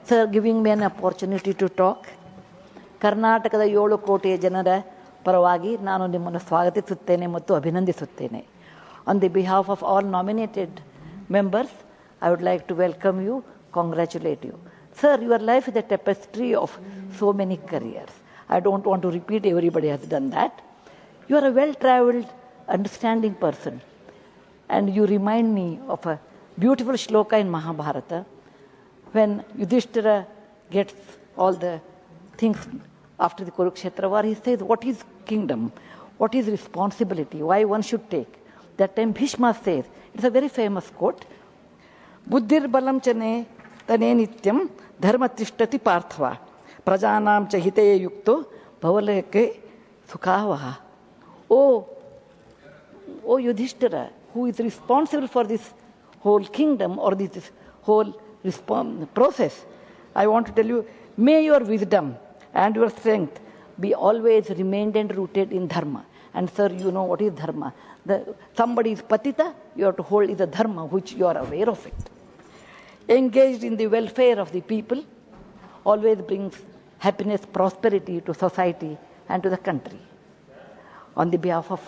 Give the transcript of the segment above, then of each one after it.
sir, giving me an opportunity to talk. ಕರ್ನಾಟಕದ 7 ಕೋಟಿ ಜನರ ಪರವಾಗಿ ನಾನು ನಿಮ್ಮನ್ನು ಸ್ವಾಗತಿಸುತ್ತೇನೆ ಮತ್ತು ಅಭಿನಂದಿಸುತ್ತೇನೆ. On the behalf of all nominated members, I would like to welcome you, congratulate you. Sir, your life is a tapestry of so many careers. I don't want to repeat, everybody has done that. You are a well-traveled, understanding person. And you remind me of a beautiful shloka in Mahabharata when Yudhishthira gets all the things after the Kurukshetra war. He says, what is kingdom? What is responsibility? Why one should take? That time Bhishma says, it's a very famous quote, Buddhir balam chane tane nityam dharma tishtati parthva prajanam cha hite yukto bhavaleke sukhavaha. Oh Yudhishthira, who is responsible for this whole kingdom or this whole process, I want to tell you, may your wisdom and your strength be always remained and rooted in dharma. And sir, you know what is dharma. Somebody is patita, you have to hold is a dharma which you are aware of it. Engaged in the welfare of the people always brings happiness, prosperity to society and to the country. On the behalf of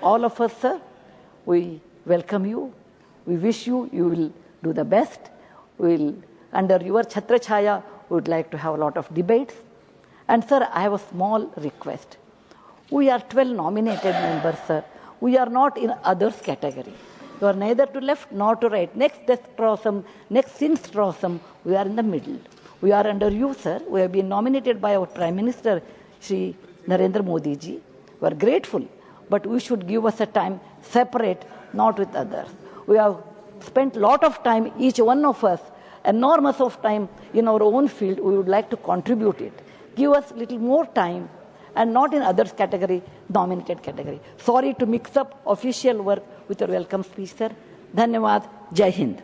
all of us, sir, we welcome you. We wish you will do the best. Under your Chhatra Chhaya, we would like to have a lot of debates. And sir, I have a small request. We are 12 nominated members, sir. We are not in others category. You are neither to left nor to right. Next destrosum, next sinstrosum, we are in the middle. We are under you, sir. We have been nominated by our Prime Minister, Shri Narendra Modi ji. We are grateful. But we should give us a time separate, not with others. We have spent a lot of time, each one of us, enormous of time in our own field. We would like to contribute it. Give us a little more time and not in others category, nominated category. Sorry to mix up official work with your welcome speech, sir. Dhanyavad. Jai Hind.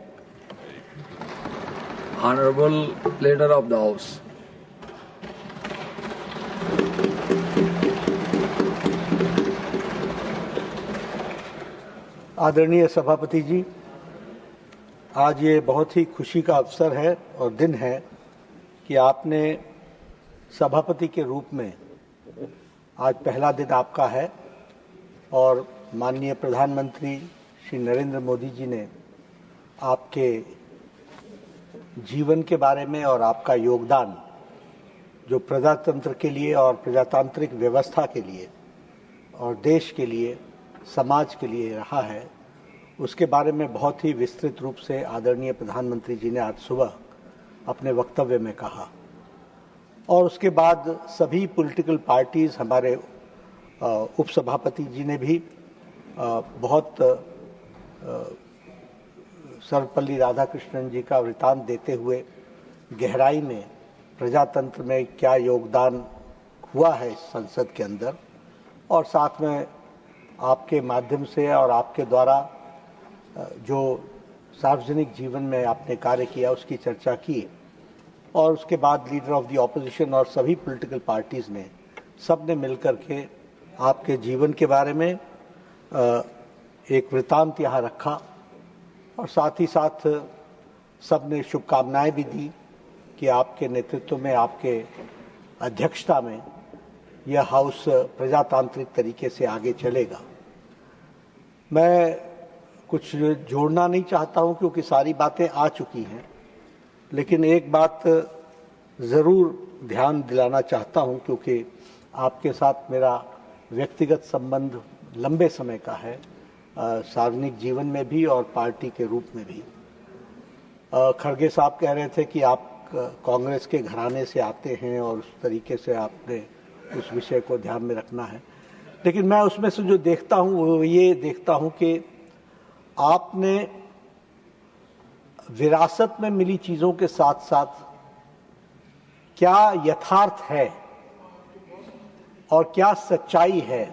Honorable Leader of the House. आदरणीय सभापति जी, आज ये बहुत ही खुशी का अवसर है और दिन है कि आपने सभापति के रूप में आज पहला दिन आपका है और माननीय प्रधानमंत्री श्री नरेंद्र मोदी जी ने आपके जीवन के बारे में और आपका योगदान जो प्रजातंत्र के लिए और प्रजातांत्रिक व्यवस्था के लिए और देश के लिए, समाज के लिए रहा है, उसके बारे में बहुत ही विस्तृत रूप से आदरणीय प्रधानमंत्री जी ने आज सुबह अपने वक्तव्य में कहा। और उसके बाद सभी पॉलिटिकल पार्टीज, हमारे उपसभापति जी ने भी बहुत सर्वपल्ली राधाकृष्णन जी का वृतांत देते हुए गहराई में प्रजातंत्र में क्या योगदान हुआ है इस संसद के अंदर, और साथ में आपके माध्यम से और आपके द्वारा जो सार्वजनिक जीवन में आपने कार्य किया उसकी चर्चा की। और उसके बाद लीडर ऑफ द ऑपोजिशन और सभी पॉलिटिकल पार्टीज ने सब ने मिलकर के आपके जीवन के बारे में एक वृतांत यहाँ रखा और साथ ही साथ सब ने शुभकामनाएं भी दी कि आपके नेतृत्व में, आपके अध्यक्षता में यह हाउस प्रजातांत्रिक तरीके से आगे चलेगा। मैं कुछ जोड़ना नहीं चाहता हूं क्योंकि सारी बातें आ चुकी हैं, लेकिन एक बात ज़रूर ध्यान दिलाना चाहता हूं क्योंकि आपके साथ मेरा व्यक्तिगत संबंध लंबे समय का है, सार्वजनिक जीवन में भी और पार्टी के रूप में भी। खड़गे साहब कह रहे थे कि आप कांग्रेस के घराने से आते हैं और उस तरीके से आपने उस विषय को ध्यान में रखना है, लेकिन मैं उसमें से जो देखता हूं वो ये देखता हूं कि आपने विरासत में मिली चीजों के साथ साथ क्या यथार्थ है और क्या सच्चाई है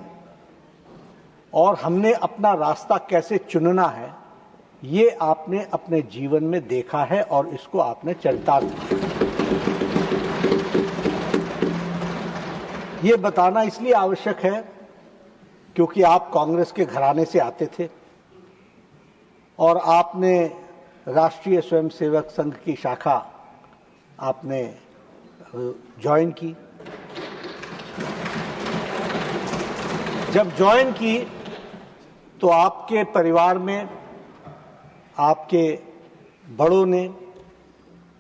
और हमने अपना रास्ता कैसे चुनना है, ये आपने अपने जीवन में देखा है और इसको आपने चरितार्थ किया। ये बताना इसलिए आवश्यक है क्योंकि आप कांग्रेस के घराने से आते थे और आपने राष्ट्रीय स्वयंसेवक संघ की शाखा आपने ज्वाइन की। जब ज्वाइन की तो आपके परिवार में आपके बड़ों ने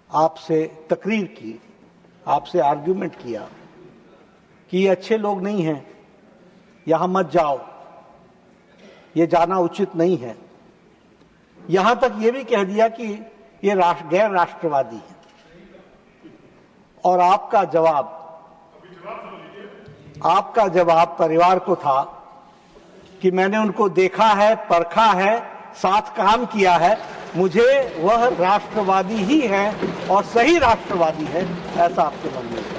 आपसे तकरीर की, आपसे आर्ग्यूमेंट किया कि ये अच्छे लोग नहीं हैं, यहां मत जाओ, ये जाना उचित नहीं है। यहां तक ये भी कह दिया कि ये गैर राष्ट्रवादी है। और आपका जवाब परिवार को था कि मैंने उनको देखा है, परखा है, साथ काम किया है, मुझे वह राष्ट्रवादी ही है और सही राष्ट्रवादी है, ऐसा आपके मन में है।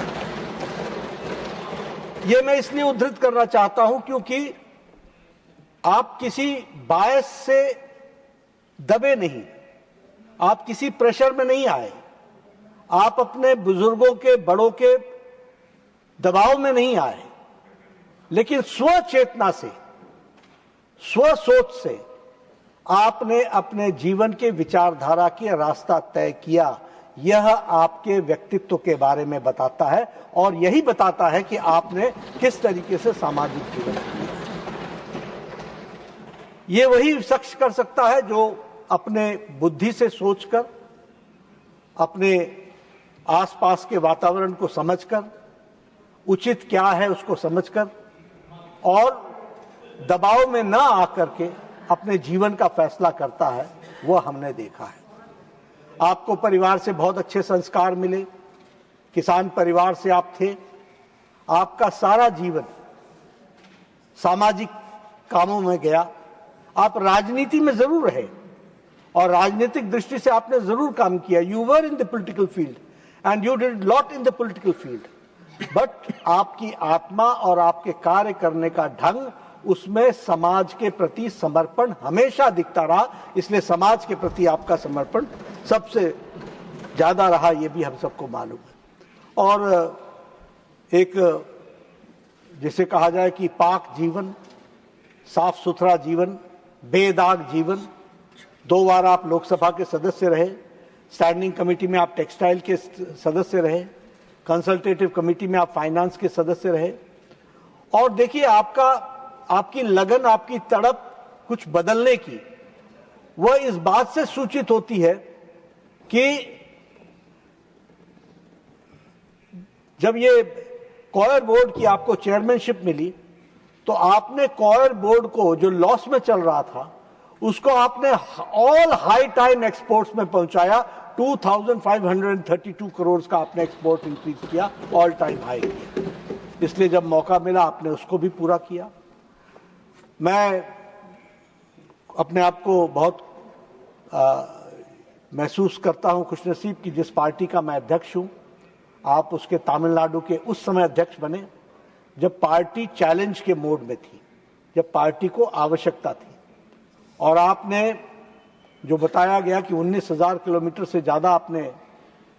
ये मैं इसलिए उद्धृत करना चाहता हूं क्योंकि आप किसी बायस से दबे नहीं, आप किसी प्रेशर में नहीं आए, आप अपने बुजुर्गों के, बड़ों के दबाव में नहीं आए, लेकिन स्वचेतना से, स्वसोच से आपने अपने जीवन के विचारधारा के रास्ता तय किया। यह आपके व्यक्तित्व के बारे में बताता है और यही बताता है कि आपने किस तरीके से सामाजिक जीवन किया। ये वही शख्स कर सकता है जो अपने बुद्धि से सोचकर, अपने आसपास के वातावरण को समझकर, उचित क्या है उसको समझकर और दबाव में न आकर के अपने जीवन का फैसला करता है, वह हमने देखा है। आपको परिवार से बहुत अच्छे संस्कार मिले, किसान परिवार से आप थे, आपका सारा जीवन सामाजिक कामों में गया। आप राजनीति में जरूर रहे और राजनीतिक दृष्टि से आपने जरूर काम किया। You were in the political field and you did lot in the political field, but आपकी आत्मा और आपके कार्य करने का ढंग, उसमें समाज के प्रति समर्पण हमेशा दिखता रहा। इसलिए समाज के प्रति आपका समर्पण सबसे ज्यादा रहा, यह भी हम सबको मालूम है। और एक जिसे कहा जाए कि पाक जीवन, साफ सुथरा जीवन, बेदाग जीवन। 2 बार आप लोकसभा के सदस्य रहे, स्टैंडिंग कमेटी में आप टेक्सटाइल के सदस्य रहे, कंसल्टेटिव कमेटी में आप फाइनेंस के सदस्य रहे। और देखिए आपकी लगन, आपकी तड़प कुछ बदलने की, वह इस बात से सूचित होती है कि जब ये कॉयर बोर्ड की आपको चेयरमैनशिप मिली तो आपने कॉयर बोर्ड को, जो लॉस में चल रहा था, उसको आपने ऑल हाई टाइम एक्सपोर्ट्स में पहुंचाया। 2532 करोड़ का आपने एक्सपोर्ट इंक्रीज किया, ऑल टाइम हाई किया। इसलिए जब मौका मिला आपने उसको भी पूरा किया। मैं अपने आप को बहुत महसूस करता हूं खुशनसीब कि जिस पार्टी का मैं अध्यक्ष हूं, आप उसके तमिलनाडु के उस समय अध्यक्ष बने जब पार्टी चैलेंज के मोड में थी, जब पार्टी को आवश्यकता थी। और आपने जो बताया गया कि 19,000 किलोमीटर से ज्यादा आपने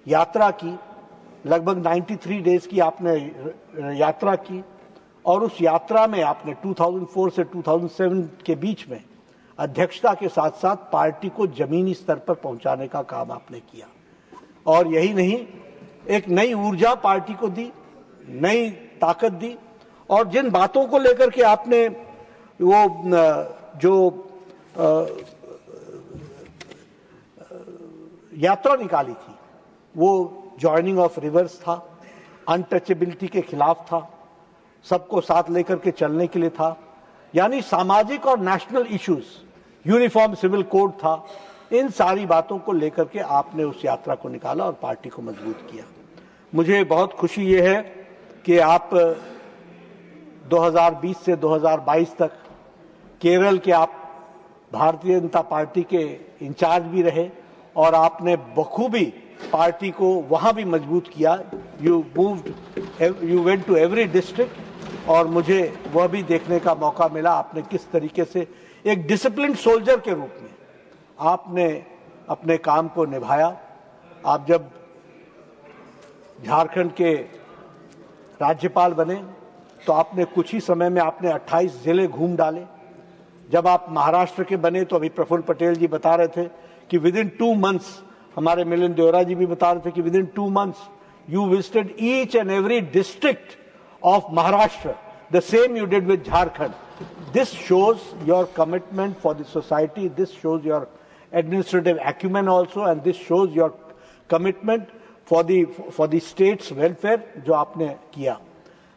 यात्रा की, लगभग 93 डेज की आपने यात्रा की, और उस यात्रा में आपने 2004 से 2007 के बीच में अध्यक्षता के साथ साथ पार्टी को जमीनी स्तर पर पहुंचाने का काम आपने किया। और यही नहीं, एक नई ऊर्जा पार्टी को दी, नई ताकत दी। और जिन बातों को लेकर के आपने वो जो यात्रा निकाली थी, वो जॉइनिंग ऑफ रिवर्स था, अनटचेबिलिटी के खिलाफ था, सबको साथ लेकर के चलने के लिए था, यानी सामाजिक और national issues, uniform civil code था। इन सारी बातों को लेकर के आपने उस यात्रा को निकाला और पार्टी को मजबूत किया। मुझे बहुत खुशी ये है कि आप 2020 से 2022 तक केरल के आप भारतीय जनता पार्टी के इंचार्ज भी रहे और आपने बखूबी पार्टी को वहां भी मजबूत किया। You went to every district और मुझे वह भी देखने का मौका मिला आपने किस तरीके से एक डिसिप्लिन सोल्जर के रूप में आपने अपने काम को निभाया। आप जब झारखंड के राज्यपाल बने तो आपने कुछ ही समय में आपने 28 जिले घूम डाले। जब आप महाराष्ट्र के बने तो अभी प्रफुल्ल पटेल जी बता रहे थे कि विद इन 2 मंथ्स हमारे मिलिंद देवरा जी भी बता रहे थे कि with in 2 months you visited each and every district of Maharashtra, the same you did with Jharkhand. This shows your commitment for the society, this shows your administrative acumen also, and this shows your commitment for the state's welfare जो आपने किया.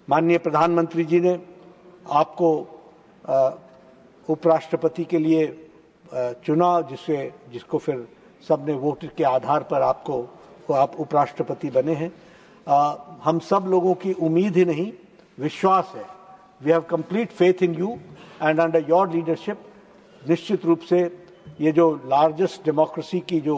माननीय प्रधानमंत्री जी ने आपको उपराष्ट्रपति के लिए चुना, जिसको फिर सबने वोट के आधार पर आप उपराष्ट्रपति बने हैं. हम सब लोगों की उम्मीद ही नहीं, विश्वास है. We have complete faith in you and under your leadership निश्चित रूप से ये जो लार्जेस्ट डेमोक्रेसी की जो